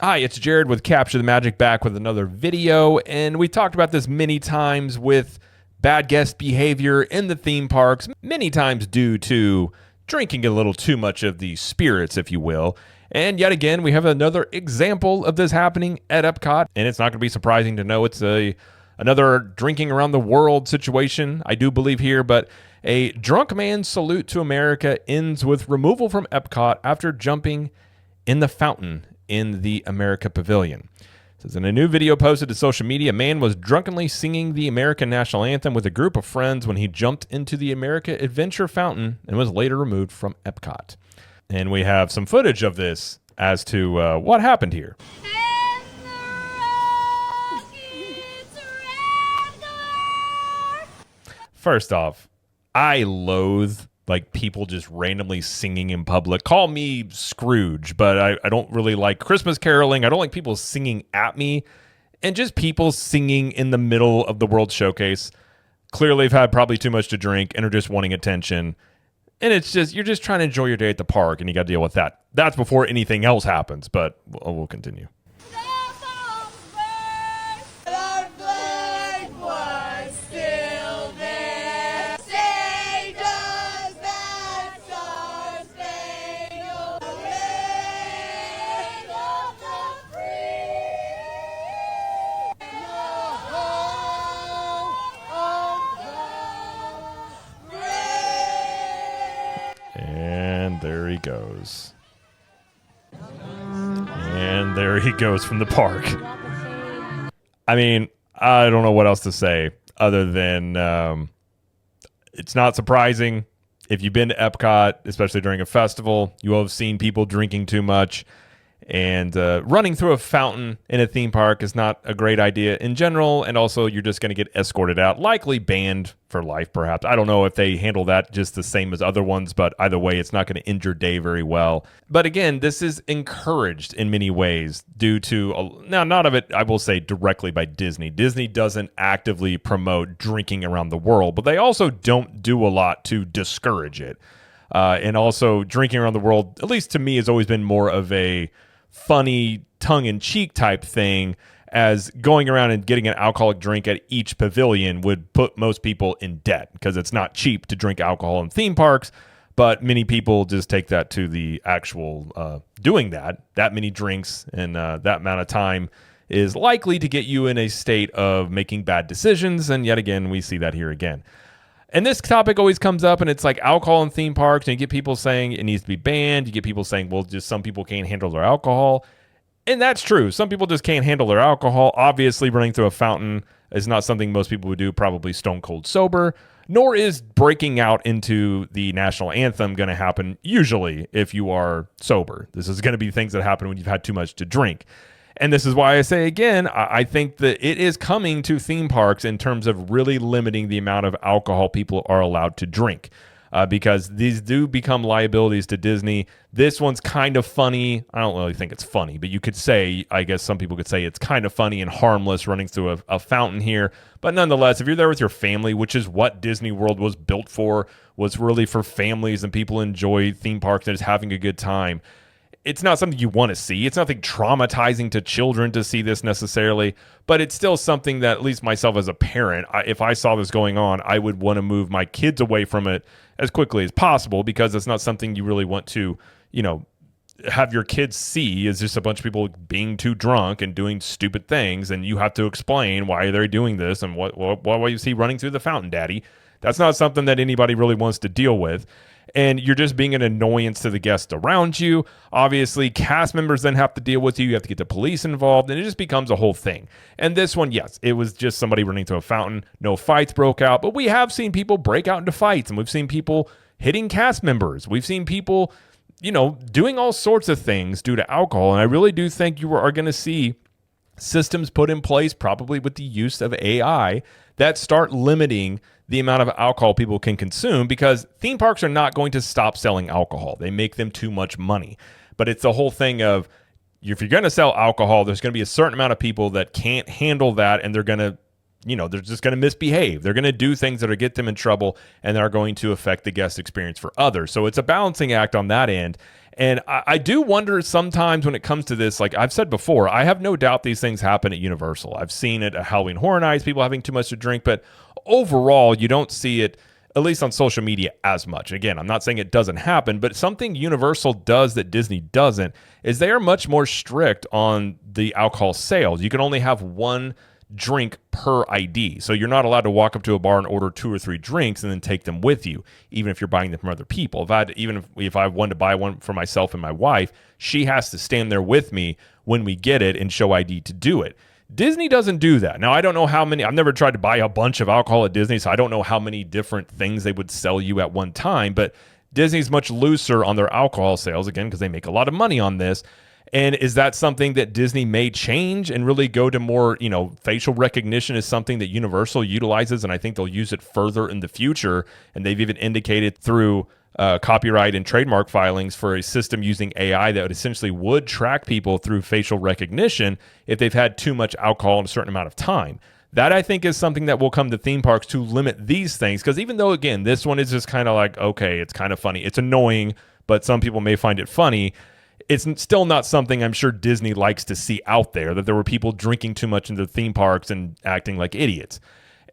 Hi, it's Jared with Capture the Magic back with another video, and we talked about this many times with bad guest behavior in the theme parks, many times due to drinking a little too much of the spirits, if you will. And yet again, we have another example of this happening at Epcot, and it's not going to be surprising to know it's another drinking around the world situation, I do believe here, but a drunk man's salute to America ends with removal from Epcot after jumping in the fountain in the America Pavilion. It says in a new video posted to social media, a man was drunkenly singing the American national anthem with a group of friends when he jumped into the America Adventure fountain and was later removed from Epcot. And we have some footage of this as to what happened here. First off, I loathe people just randomly singing in public. Call me Scrooge, but I don't really like Christmas caroling. I don't like people singing at me, and just people singing in the middle of the World Showcase. Clearly have had probably too much to drink and are just wanting attention. And it's just, you're just trying to enjoy your day at the park, and you got to deal with that. That's before anything else happens, but we'll continue. And there he goes. And there he goes from the park. I mean, I don't know what else to say other than it's not surprising. If you've been to Epcot, especially during a festival, you will have seen people drinking too much. And running through a fountain in a theme park is not a great idea in general. And also, you're just going to get escorted out, likely banned for life, perhaps. I don't know if they handle that just the same as other ones, but either way, it's not going to end your day very well. But again, this is encouraged in many ways due to, now, not of it, I will say, directly by Disney. Disney doesn't actively promote drinking around the world, but they also don't do a lot to discourage it. And also, drinking around the world, at least to me, has always been more of a funny tongue-in-cheek type thing, as going around and getting an alcoholic drink at each pavilion would put most people in debt because it's not cheap to drink alcohol in theme parks. But many people just take that to the actual doing that many drinks and that amount of time is likely to get you in a state of making bad decisions. And yet again, we see that here again. And this topic always comes up, and it's like alcohol in theme parks, and you get people saying it needs to be banned. You get people saying, well, just some people can't handle their alcohol. And that's true. Some people just can't handle their alcohol. Obviously, running through a fountain is not something most people would do, probably stone cold sober, nor is breaking out into the national anthem going to happen usually if you are sober. This is going to be things that happen when you've had too much to drink. And this is why I say again, I think that it is coming to theme parks in terms of really limiting the amount of alcohol people are allowed to drink, because these do become liabilities to Disney. This one's kind of funny. I don't really think it's funny, but you could say, I guess some people could say it's kind of funny and harmless running through a fountain here. But nonetheless, if you're there with your family, which is what Disney World was built for, was really for families and people enjoy theme parks and just having a good time. It's not something you want to see. It's nothing traumatizing to children to see this necessarily, but it's still something that, at least myself as a parent, if I saw this going on, I would want to move my kids away from it as quickly as possible, because it's not something you really want to, have your kids see, is just a bunch of people being too drunk and doing stupid things, and you have to explain why they're doing this and what you see running through the fountain, Daddy. That's not something that anybody really wants to deal with. And you're just being an annoyance to the guests around you. Obviously, cast members then have to deal with you. You have to get the police involved, and it just becomes a whole thing. And this one, yes, it was just somebody running to a fountain. No fights broke out, but we have seen people break out into fights, and we've seen people hitting cast members. We've seen people, doing all sorts of things due to alcohol. And I really do think you are going to see systems put in place, probably with the use of AI, that start limiting the amount of alcohol people can consume, because theme parks are not going to stop selling alcohol. They make them too much money. But it's the whole thing of, if you're going to sell alcohol, there's going to be a certain amount of people that can't handle that, and they're going to they're just going to misbehave. They're going to do things that are get them in trouble and are going to affect the guest experience for others. So it's a balancing act on that end. And I do wonder sometimes when it comes to this, like I've said before, I have no doubt these things happen at Universal. I've seen it at Halloween Horror Nights, people having too much to drink, but overall, you don't see it, at least on social media, as much. Again, I'm not saying it doesn't happen, but something Universal does that Disney doesn't is they are much more strict on the alcohol sales. You can only have one drink per ID. So you're not allowed to walk up to a bar and order 2 or 3 drinks and then take them with you, even if you're buying them from other people. If I wanted to buy one for myself and my wife, she has to stand there with me when we get it and show ID to do it. Disney doesn't do that. Now, I don't know how many, I've never tried to buy a bunch of alcohol at Disney, so I don't know how many different things they would sell you at one time, but Disney's much looser on their alcohol sales, again, because they make a lot of money on this. And is that something that Disney may change and really go to more, facial recognition is something that Universal utilizes, and I think they'll use it further in the future. And they've even indicated through copyright and trademark filings for a system using AI that essentially would track people through facial recognition if they've had too much alcohol in a certain amount of time. That, I think, is something that will come to theme parks to limit these things. Because even though, again, this one is just kind of like, okay, it's kind of funny. It's annoying, but some people may find it funny. It's still not something I'm sure Disney likes to see out there, that there were people drinking too much in the theme parks and acting like idiots.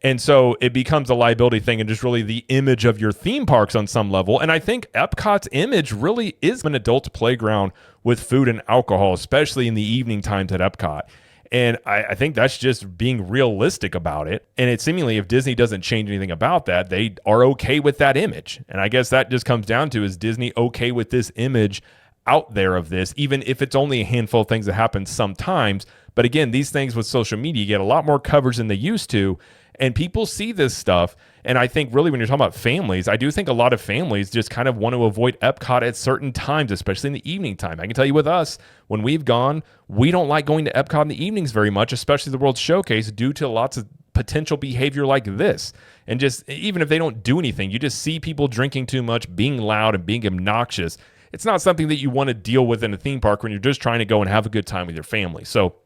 And so it becomes a liability thing and just really the image of your theme parks on some level. And I think Epcot's image really is an adult playground with food and alcohol, especially in the evening times at Epcot. And I think that's just being realistic about it. And it seemingly, if Disney doesn't change anything about that, they are okay with that image. And I guess that just comes down to, is Disney okay with this image out there of this, even if it's only a handful of things that happen sometimes? But again, these things with social media get a lot more coverage than they used to, and people see this stuff. And I think really when you're talking about families, I do think a lot of families just kind of want to avoid Epcot at certain times, especially in the evening time. I can tell you with us, when we've gone, we don't like going to Epcot in the evenings very much, especially the World Showcase, due to lots of potential behavior like this. And just even if they don't do anything, you just see people drinking too much, being loud and being obnoxious. It's not something that you want to deal with in a theme park when you're just trying to go and have a good time with your family. So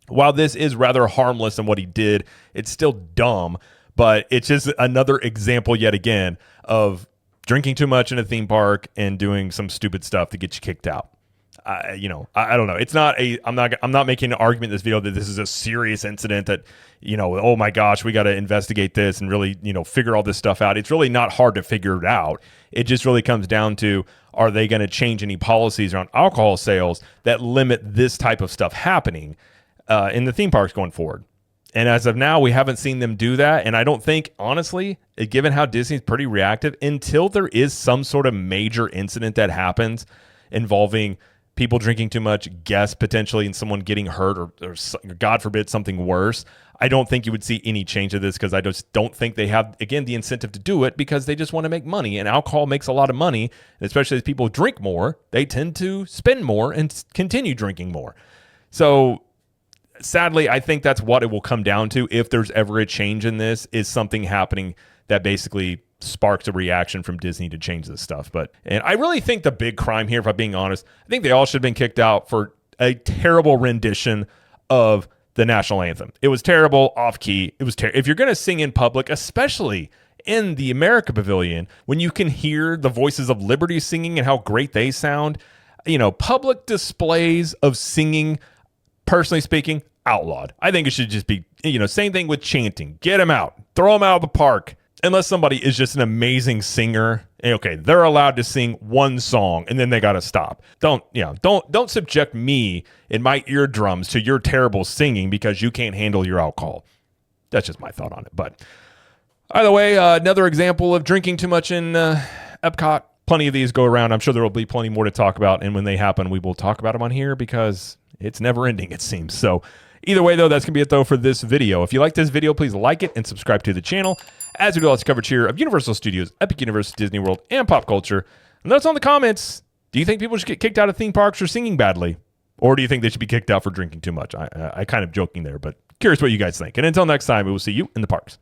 while this is rather harmless in what he did, it's still dumb, but it's just another example yet again of drinking too much in a theme park and doing some stupid stuff to get you kicked out. I don't know. It's not I'm not making an argument in this video that this is a serious incident that, oh my gosh, we got to investigate this and really, figure all this stuff out. It's really not hard to figure it out. It just really comes down to, are they going to change any policies around alcohol sales that limit this type of stuff happening in the theme parks going forward? And as of now, we haven't seen them do that. And I don't think, honestly, given how Disney's pretty reactive, until there is some sort of major incident that happens involving people drinking too much, guests potentially, and someone getting hurt, or God forbid, something worse, I don't think you would see any change of this, because I just don't think they have, again, the incentive to do it, because they just want to make money. And alcohol makes a lot of money, and especially as people drink more, they tend to spend more and continue drinking more. So sadly, I think that's what it will come down to if there's ever a change in this, is something happening that basically sparks a reaction from Disney to change this stuff. And I really think the big crime here, if I'm being honest, I think they all should have been kicked out for a terrible rendition of the national anthem. It was terrible, off key. It was terrible. If you're going to sing in public, especially in the America Pavilion, when you can hear the voices of Liberty singing and how great they sound, public displays of singing, personally speaking, outlawed. I think it should just be, same thing with chanting. Get them out. Throw them out of the park. Unless somebody is just an amazing singer, okay, they're allowed to sing one song and then they got to stop. Don't subject me and my eardrums to your terrible singing because you can't handle your alcohol. That's just my thought on it. But either way, another example of drinking too much in Epcot. Plenty of these go around. I'm sure there will be plenty more to talk about. And when they happen, we will talk about them on here, because it's never ending, it seems. So either way, though, that's going to be it, though, for this video. If you like this video, please like it and subscribe to the channel, as we do lots of coverage here of Universal Studios, Epic Universe, Disney World, and pop culture. And let us know in the comments, do you think people should get kicked out of theme parks for singing badly? Or do you think they should be kicked out for drinking too much? I kind of joking there, but curious what you guys think. And until next time, we will see you in the parks.